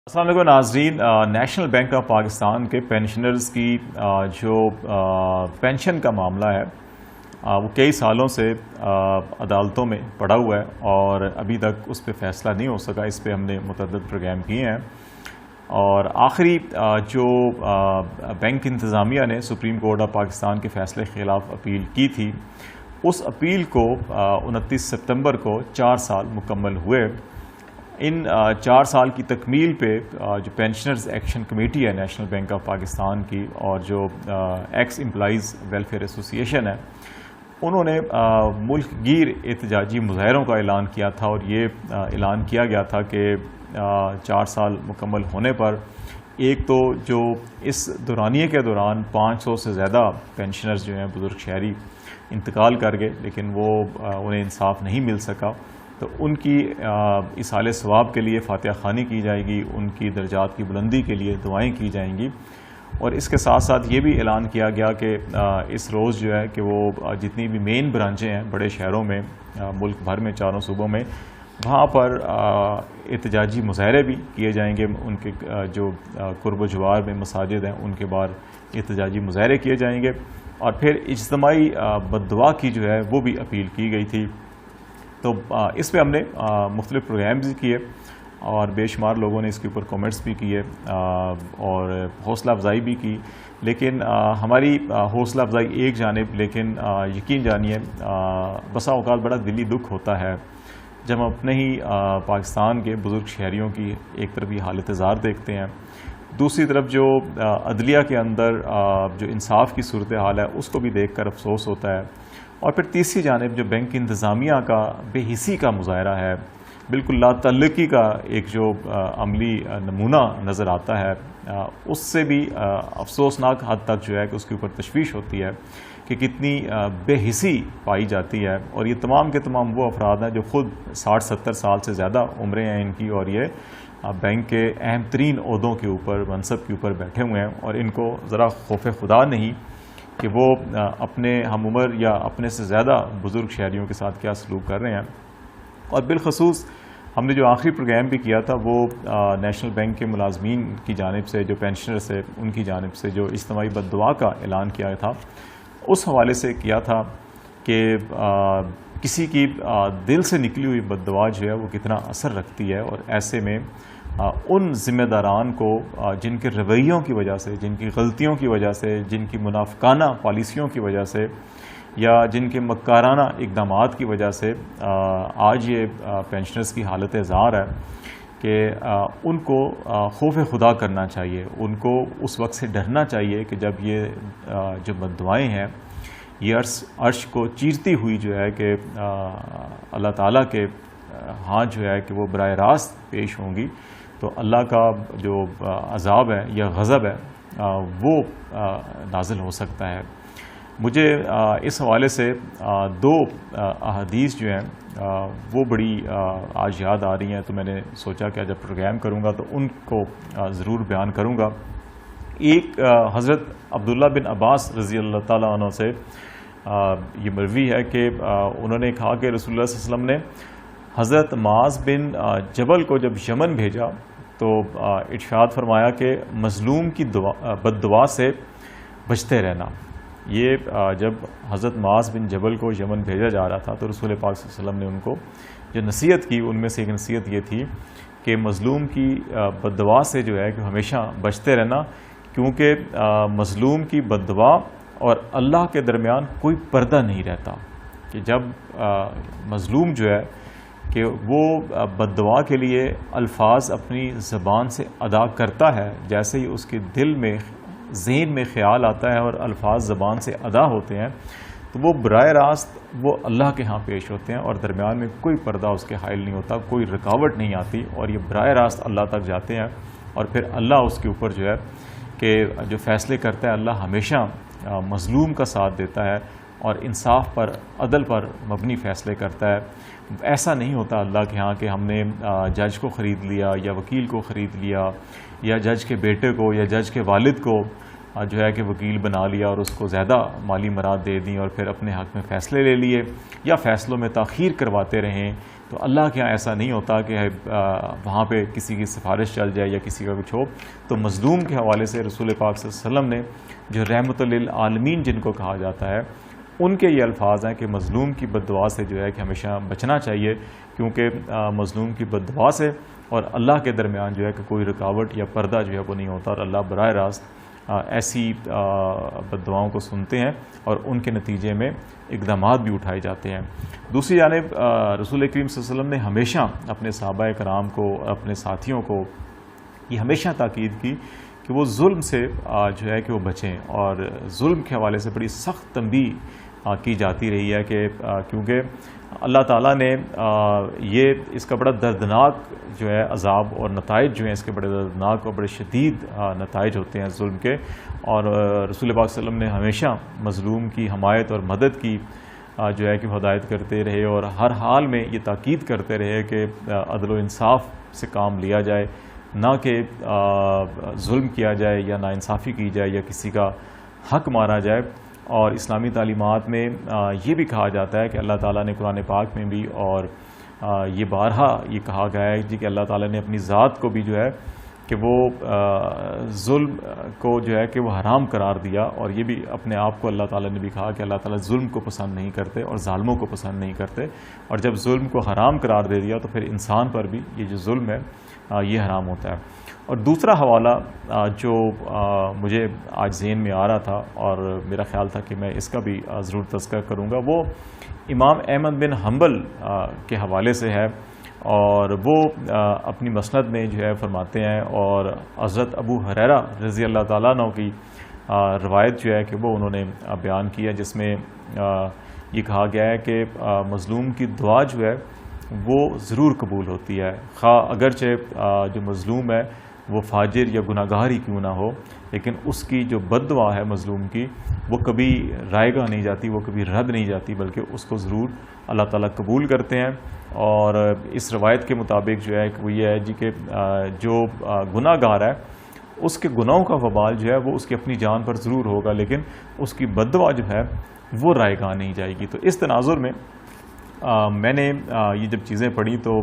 السلام علیکم ناظرین، نیشنل بینک آف پاکستان کے پینشنرز کی جو پینشن کا معاملہ ہے وہ کئی سالوں سے عدالتوں میں پڑا ہوا ہے اور ابھی تک اس پہ فیصلہ نہیں ہو سکا۔ اس پہ ہم نے متعدد پروگرام کیے ہیں اور آخری جو بینک انتظامیہ نے سپریم کورٹ آف پاکستان کے فیصلے کے خلاف اپیل کی تھی، اس اپیل کو 29 ستمبر کو 4 سال مکمل ہوئے۔ ان 4 سال کی تکمیل پہ جو پینشنرز ایکشن کمیٹی ہے نیشنل بینک آف پاکستان کی اور جو ایکس امپلائیز ویلفیئر ایسوسی ایشن ہے، انہوں نے ملک گیر احتجاجی مظاہروں کا اعلان کیا تھا اور یہ اعلان کیا گیا تھا کہ 4 سال مکمل ہونے پر ایک تو جو اس دورانیے کے دوران 500 سے زیادہ پینشنرز جو ہیں بزرگ شہری انتقال کر گئے، لیکن وہ انہیں انصاف نہیں مل سکا، تو ان کی ایصال ثواب کے لیے فاتحہ خوانی کی جائے گی، ان کی درجات کی بلندی کے لیے دعائیں کی جائیں گی۔ اور اس کے ساتھ ساتھ یہ بھی اعلان کیا گیا کہ اس روز جو ہے کہ وہ جتنی بھی مین برانچیں ہیں بڑے شہروں میں ملک بھر میں 4 صوبوں میں، وہاں پر احتجاجی مظاہرے بھی کیے جائیں گے۔ ان کے جو قرب و جوار میں مساجد ہیں ان کے باہر احتجاجی مظاہرے کیے جائیں گے، اور پھر اجتماعی بد دعا کی جو ہے وہ بھی اپیل کی گئی تھی۔ تو اس پہ ہم نے مختلف پروگرامز کیے اور بے شمار لوگوں نے اس کے اوپر کومنٹس بھی کیے اور حوصلہ افزائی بھی کی، لیکن ہماری حوصلہ افزائی ایک جانب، لیکن یقین جانیے بسا اوقات بڑا دلی دکھ ہوتا ہے جب ہم اپنے ہی پاکستان کے بزرگ شہریوں کی ایک طرف یہ حالت زار دیکھتے ہیں، دوسری طرف جو عدلیہ کے اندر جو انصاف کی صورتحال ہے اس کو بھی دیکھ کر افسوس ہوتا ہے، اور پھر تیسری جانب جو بینک انتظامیہ کا بے حسی کا مظاہرہ ہے، بالکل لا تعلقی کا ایک جو عملی نمونہ نظر آتا ہے، اس سے بھی افسوسناک حد تک جو ہے کہ اس کے اوپر تشویش ہوتی ہے کہ کتنی بے حسی پائی جاتی ہے۔ اور یہ تمام کے تمام وہ افراد ہیں جو خود 60-70 سال سے زیادہ عمریں ہیں ان کی، اور یہ بینک کے اہم ترین عہدوں کے اوپر، منصب کے اوپر بیٹھے ہوئے ہیں، اور ان کو ذرا خوف خدا نہیں کہ وہ اپنے ہم عمر یا اپنے سے زیادہ بزرگ شہریوں کے ساتھ کیا سلوک کر رہے ہیں۔ اور بالخصوص ہم نے جو آخری پروگرام بھی کیا تھا وہ نیشنل بینک کے ملازمین کی جانب سے، جو پینشنرز ہے ان کی جانب سے جو اجتماعی بد دعا کا اعلان کیا تھا، اس حوالے سے کیا تھا کہ کسی کی دل سے نکلی ہوئی بد دعا جو ہے وہ کتنا اثر رکھتی ہے، اور ایسے میں ان ذمہ داران کو جن کے رویوں کی وجہ سے، جن کی غلطیوں کی وجہ سے، جن کی منافقانہ پالیسیوں کی وجہ سے یا جن کے مکارانہ اقدامات کی وجہ سے آج یہ پینشنرز کی حالت زار ہے، کہ ان کو خوف خدا کرنا چاہیے، ان کو اس وقت سے ڈرنا چاہیے کہ جب یہ جو بد دعائیں ہیں یہ عرش کو چیرتی ہوئی جو ہے کہ اللہ تعالیٰ کے ہاں جو ہے کہ وہ براہ راست پیش ہوں گی، تو اللہ کا جو عذاب ہے یا غضب ہے وہ نازل ہو سکتا ہے۔ مجھے اس حوالے سے 2 احادیث جو ہیں وہ بڑی آج یاد آ رہی ہیں، تو میں نے سوچا کہ جب پروگرام کروں گا تو ان کو ضرور بیان کروں گا۔ ایک حضرت عبداللہ بن عباس رضی اللہ تعالیٰ عنہ سے یہ مروی ہے کہ انہوں نے کہا کہ رسول اللہ صلی اللہ علیہ وسلم نے حضرت معاذ بن جبل کو جب یمن بھیجا تو ارشاد فرمایا کہ مظلوم کی بد دعا سے بچتے رہنا۔ یہ جب حضرت معاذ بن جبل کو یمن بھیجا جا رہا تھا تو رسول پاک صلی اللہ علیہ وسلم نے ان کو جو نصیحت کی، ان میں سے ایک نصیحت یہ تھی کہ مظلوم کی بد دعا سے جو ہے کہ ہمیشہ بچتے رہنا، کیونکہ مظلوم کی بد دعا اور اللہ کے درمیان کوئی پردہ نہیں رہتا، کہ جب مظلوم جو ہے کہ وہ بد دعا کے لیے الفاظ اپنی زبان سے ادا کرتا ہے، جیسے ہی اس کے دل میں ذہن میں خیال آتا ہے اور الفاظ زبان سے ادا ہوتے ہیں تو وہ براہ راست وہ اللہ کے ہاں پیش ہوتے ہیں، اور درمیان میں کوئی پردہ اس کے حائل نہیں ہوتا، کوئی رکاوٹ نہیں آتی، اور یہ براہ راست اللہ تک جاتے ہیں، اور پھر اللہ اس کے اوپر جو ہے کہ جو فیصلے کرتا ہے، اللہ ہمیشہ مظلوم کا ساتھ دیتا ہے اور انصاف پر، عدل پر مبنی فیصلے کرتا ہے۔ ایسا نہیں ہوتا اللہ کے ہاں کہ ہم نے جج کو خرید لیا یا وکیل کو خرید لیا یا جج کے بیٹے کو یا جج کے والد کو جو ہے کہ وکیل بنا لیا اور اس کو زیادہ مالی مراد دے دیں اور پھر اپنے حق میں فیصلے لے لیے یا فیصلوں میں تاخیر کرواتے رہیں. تو اللہ کے یہاں ایسا نہیں ہوتا کہ وہاں پہ کسی کی سفارش چل جائے یا کسی کا کچھ ہو. تو مظلوم کے حوالے سے رسول پاک صلی اللہ علیہ وسلم نے جو رحمت للعالمین جن کو کہا جاتا ہے ان کے یہ الفاظ ہیں کہ مظلوم کی بد دعا سے جو ہے کہ ہمیشہ بچنا چاہیے, کیونکہ مظلوم کی بد دعا سے اور اللہ کے درمیان جو ہے کہ کوئی رکاوٹ یا پردہ جو ہے وہ نہیں ہوتا, اور اللہ براہ راست ایسی بد دعاؤں کو سنتے ہیں اور ان کے نتیجے میں اقدامات بھی اٹھائے جاتے ہیں. دوسری جانب رسول کریم صلی اللہ علیہ وسلم نے ہمیشہ اپنے صحابہ کرام کو, اپنے ساتھیوں کو یہ ہمیشہ تاکید کی کہ وہ ظلم سے جو ہے کہ وہ بچیں, اور ظلم کے حوالے سے بڑی سخت تنبیہ کی جاتی رہی ہے کہ کیونکہ اللہ تعالیٰ نے یہ اس کا بڑا دردناک جو ہے عذاب اور نتائج جو ہیں اس کے بڑے دردناک اور بڑے شدید نتائج ہوتے ہیں ظلم کے, اور رسول پاک صلی اللہ علیہ وسلم نے ہمیشہ مظلوم کی حمایت اور مدد کی جو ہے کہ ہدایت کرتے رہے, اور ہر حال میں یہ تاکید کرتے رہے کہ عدل و انصاف سے کام لیا جائے, نہ کہ ظلم کیا جائے یا ناانصافی کی جائے یا کسی کا حق مارا جائے. اور اسلامی تعلیمات میں یہ بھی کہا جاتا ہے کہ اللہ تعالیٰ نے قرآن پاک میں بھی اور یہ بارہا یہ کہا گیا ہے کہ اللہ تعالیٰ نے اپنی ذات کو بھی جو ہے کہ وہ ظلم کو جو ہے کہ وہ حرام قرار دیا, اور یہ بھی اپنے آپ کو اللہ تعالیٰ نے بھی کہا کہ اللہ تعالیٰ ظلم کو پسند نہیں کرتے اور ظالموں کو پسند نہیں کرتے, اور جب ظلم کو حرام قرار دے دیا تو پھر انسان پر بھی یہ جو ظلم ہے یہ حرام ہوتا ہے. اور دوسرا حوالہ جو مجھے آج ذہن میں آ رہا تھا اور میرا خیال تھا کہ میں اس کا بھی ضرور تذکرہ کروں گا, وہ امام احمد بن حنبل کے حوالے سے ہے, اور وہ اپنی مسند میں جو ہے فرماتے ہیں, اور حضرت ابو ہریرہ رضی اللہ تعالیٰ عنہ کی روایت جو ہے کہ وہ انہوں نے بیان کی ہے, جس میں یہ کہا گیا ہے کہ مظلوم کی دعا جو ہے وہ ضرور قبول ہوتی ہے, خواہ اگرچہ جو مظلوم ہے وہ فاجر یا گناہ گار ہی کیوں نہ ہو, لیکن اس کی جو بد دعا ہے مظلوم کی وہ کبھی رائے گاہ نہیں جاتی, وہ کبھی رد نہیں جاتی, بلکہ اس کو ضرور اللہ تعالیٰ قبول کرتے ہیں. اور اس روایت کے مطابق جو ہے کہ وہ یہ ہے جی کہ جو گناہ گار ہے اس کے گناہوں کا وبال جو ہے وہ اس کی اپنی جان پر ضرور ہوگا, لیکن اس کی بد دعا جو ہے وہ رائے گاہ نہیں جائے گی. تو اس تناظر میں میں نے یہ جب چیزیں پڑھی تو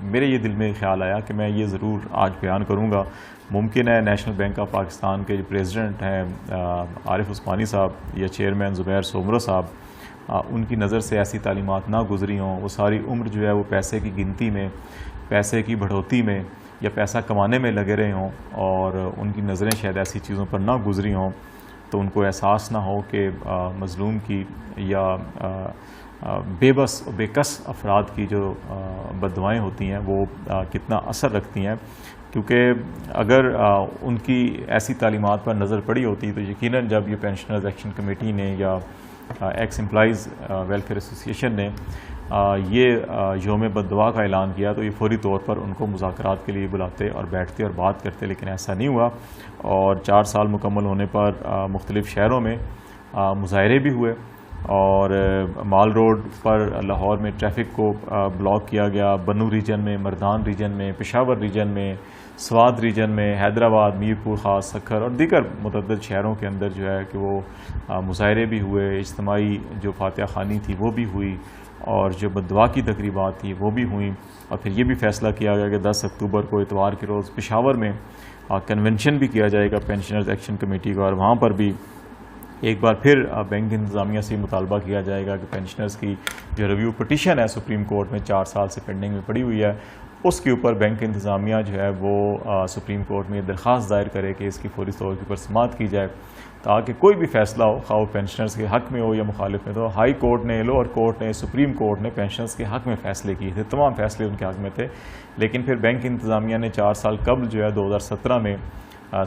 میرے یہ دل میں خیال آیا کہ میں یہ ضرور آج بیان کروں گا. ممکن ہے نیشنل بینک آف پاکستان کے جو پریزیڈنٹ ہیں عارف عثمانی صاحب یا چیئرمین زبیر سومرو صاحب, ان کی نظر سے ایسی تعلیمات نہ گزری ہوں, وہ ساری عمر جو ہے وہ پیسے کی گنتی میں, پیسے کی بڑھوتی میں یا پیسہ کمانے میں لگے رہے ہوں, اور ان کی نظریں شاید ایسی چیزوں پر نہ گزری ہوں, تو ان کو احساس نہ ہو کہ مظلوم کی یا بے بس و بے کس افراد کی جو بد دعائیں ہوتی ہیں وہ کتنا اثر رکھتی ہیں. کیونکہ اگر ان کی ایسی تعلیمات پر نظر پڑی ہوتی تو یقیناً جب یہ پینشنرز ایکشن کمیٹی نے یا ایکس امپلائیز ویلفیئر ایسوسی ایشن نے یہ یوم بد دعا کا اعلان کیا تو یہ فوری طور پر ان کو مذاکرات کے لیے بلاتے اور بیٹھتے اور بات کرتے, لیکن ایسا نہیں ہوا. اور 4 سال مکمل ہونے پر مختلف شہروں میں مظاہرے بھی ہوئے, اور مال روڈ پر لاہور میں ٹریفک کو بلاک کیا گیا, بنو ریجن میں, مردان ریجن میں, پشاور ریجن میں, سوات ریجن میں, حیدرآباد, میرپور خاص, سکھر اور دیگر متعدد شہروں کے اندر جو ہے کہ وہ مظاہرے بھی ہوئے, اجتماعی جو فاتحہ خوانی تھی وہ بھی ہوئی, اور جو بد دعا کی تقریبات تھی وہ بھی ہوئیں. اور پھر یہ بھی فیصلہ کیا گیا کہ 10 اکتوبر کو اتوار کے روز پشاور میں کنونشن بھی کیا جائے گا پینشنرز ایکشن کمیٹی کا, اور وہاں پر بھی ایک بار پھر بینک انتظامیہ سے مطالبہ کیا جائے گا کہ پینشنرز کی جو ریویو پٹیشن ہے سپریم کورٹ میں 4 سال سے پینڈنگ میں پڑی ہوئی ہے, اس کے اوپر بینک انتظامیہ جو ہے وہ سپریم کورٹ میں درخواست دائر کرے کہ اس کی فوری طور پر سماعت کی جائے, تاکہ کوئی بھی فیصلہ ہو, خواہ وہ پینشنرز کے حق میں ہو یا مخالف میں. تو ہائی کورٹ نے, لوور کورٹ نے, سپریم کورٹ نے پینشنرز کے حق میں فیصلے کیے تھے, تمام فیصلے ان کے حق میں تھے. لیکن پھر بینک انتظامیہ نے 4 سال قبل جو ہے 2017 میں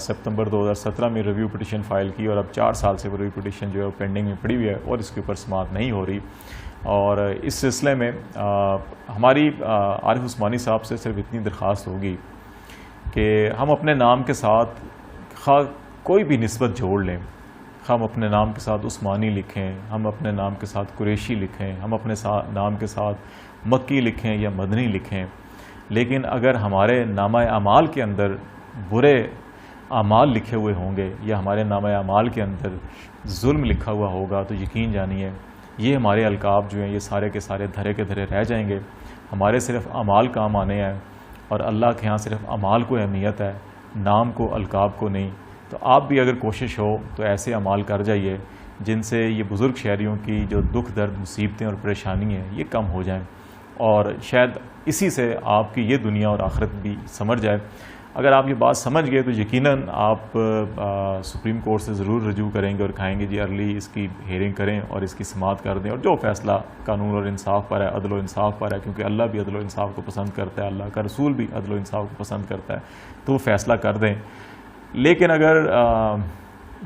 سپتمبر 2017 میں ریویو پٹیشن فائل کی, اور اب 4 سال سے وہ ریویو پٹیشن جو ہے پینڈنگ میں پڑی ہوئی ہے اور اس کے اوپر سماعت نہیں ہو رہی. اور اس سلسلے میں ہماری عارف عثمانی صاحب سے صرف اتنی درخواست ہوگی کہ ہم اپنے نام کے ساتھ خواہ کوئی بھی نسبت جوڑ لیں, ہم اپنے نام کے ساتھ عثمانی لکھیں, ہم اپنے نام کے ساتھ قریشی لکھیں, ہم اپنے نام کے ساتھ مکی لکھیں یا مدنی لکھیں, لیکن اگر ہمارے نامہ اعمال کے اندر برے اعمال لکھے ہوئے ہوں گے یا ہمارے نامہ اعمال کے اندر ظلم لکھا ہوا ہوگا تو یقین جانیے یہ ہمارے القاب جو ہیں یہ سارے کے سارے دھرے کے دھرے رہ جائیں گے. ہمارے صرف اعمال کام آنے ہیں اور اللہ کے ہاں صرف اعمال کو اہمیت ہے, نام کو, القاب کو نہیں. تو آپ بھی اگر کوشش ہو تو ایسے اعمال کر جائیے جن سے یہ بزرگ شہریوں کی جو دکھ درد مصیبتیں اور پریشانی ہیں یہ کم ہو جائیں, اور شاید اسی سے آپ کی یہ دنیا اور آخرت بھی سمجھ جائے. اگر آپ یہ بات سمجھ گئے تو یقیناً آپ سپریم کورٹ سے ضرور رجوع کریں گے اور کھائیں گے جی ارلی اس کی ہیئرنگ کریں اور اس کی سماعت کر دیں, اور جو فیصلہ قانون اور انصاف پر ہے, عدل و انصاف پر ہے, کیونکہ اللہ بھی عدل و انصاف کو پسند کرتا ہے, اللہ کا رسول بھی عدل و انصاف کو پسند کرتا ہے, تو وہ فیصلہ کر دیں. لیکن اگر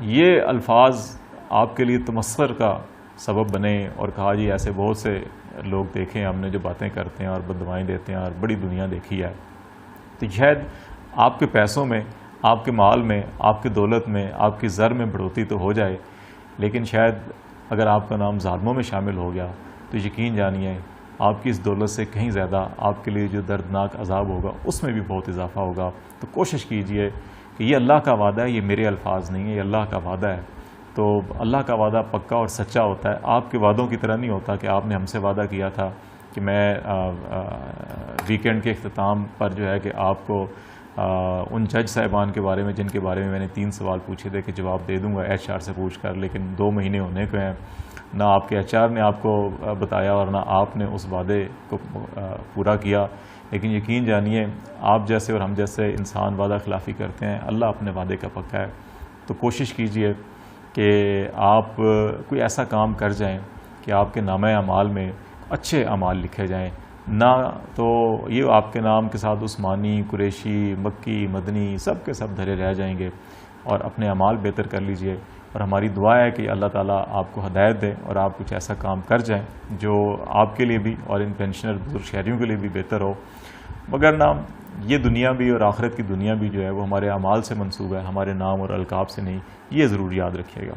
یہ الفاظ آپ کے لیے تمسخر کا سبب بنے اور کہا جی ایسے بہت سے لوگ دیکھیں ہم نے جو باتیں کرتے ہیں اور بددعائیں دیتے ہیں اور بڑی دنیا دیکھی ہے, تو شاید آپ کے پیسوں میں, آپ کے مال میں, آپ کی دولت میں, آپ کی زر میں بڑھوتری تو ہو جائے, لیکن شاید اگر آپ کا نام ظالموں میں شامل ہو گیا تو یقین جانیے آپ کی اس دولت سے کہیں زیادہ آپ کے لیے جو دردناک عذاب ہوگا اس میں بھی بہت اضافہ ہوگا. تو کوشش کیجئے کہ یہ اللہ کا وعدہ ہے, یہ میرے الفاظ نہیں ہے, یہ اللہ کا وعدہ ہے. تو اللہ کا وعدہ پکا اور سچا ہوتا ہے, آپ کے وعدوں کی طرح نہیں ہوتا کہ آپ نے ہم سے وعدہ کیا تھا کہ میں ویکینڈ کے اختتام پر جو ہے کہ آپ کو ان جج صاحبان کے بارے میں جن کے بارے میں نے 3 سوال پوچھے تھے کہ جواب دے دوں گا ایچ آر سے پوچھ کر, لیکن 2 مہینے ہونے کو ہیں, نہ آپ کے ایچ آر نے آپ کو بتایا اور نہ آپ نے اس وعدے کو پورا کیا. لیکن یقین جانیے آپ جیسے اور ہم جیسے انسان وعدہ خلافی کرتے ہیں, اللہ اپنے وعدے کا پکا ہے. تو کوشش کیجئے کہ آپ کوئی ایسا کام کر جائیں کہ آپ کے نامہ اعمال میں اچھے اعمال لکھے جائیں, نہ تو یہ آپ کے نام کے ساتھ عثمانی, قریشی, مکی, مدنی سب کے سب دھرے رہ جائیں گے. اور اپنے اعمال بہتر کر لیجئے, اور ہماری دعا ہے کہ اللہ تعالیٰ آپ کو ہدایت دے اور آپ کچھ ایسا کام کر جائیں جو آپ کے لیے بھی اور ان پینشنر بزرگ شہریوں کے لیے بھی بہتر ہو. مگر نہ یہ دنیا بھی اور آخرت کی دنیا بھی جو ہے وہ ہمارے اعمال سے منسوب ہے, ہمارے نام اور القاب سے نہیں, یہ ضرور یاد رکھیے گا.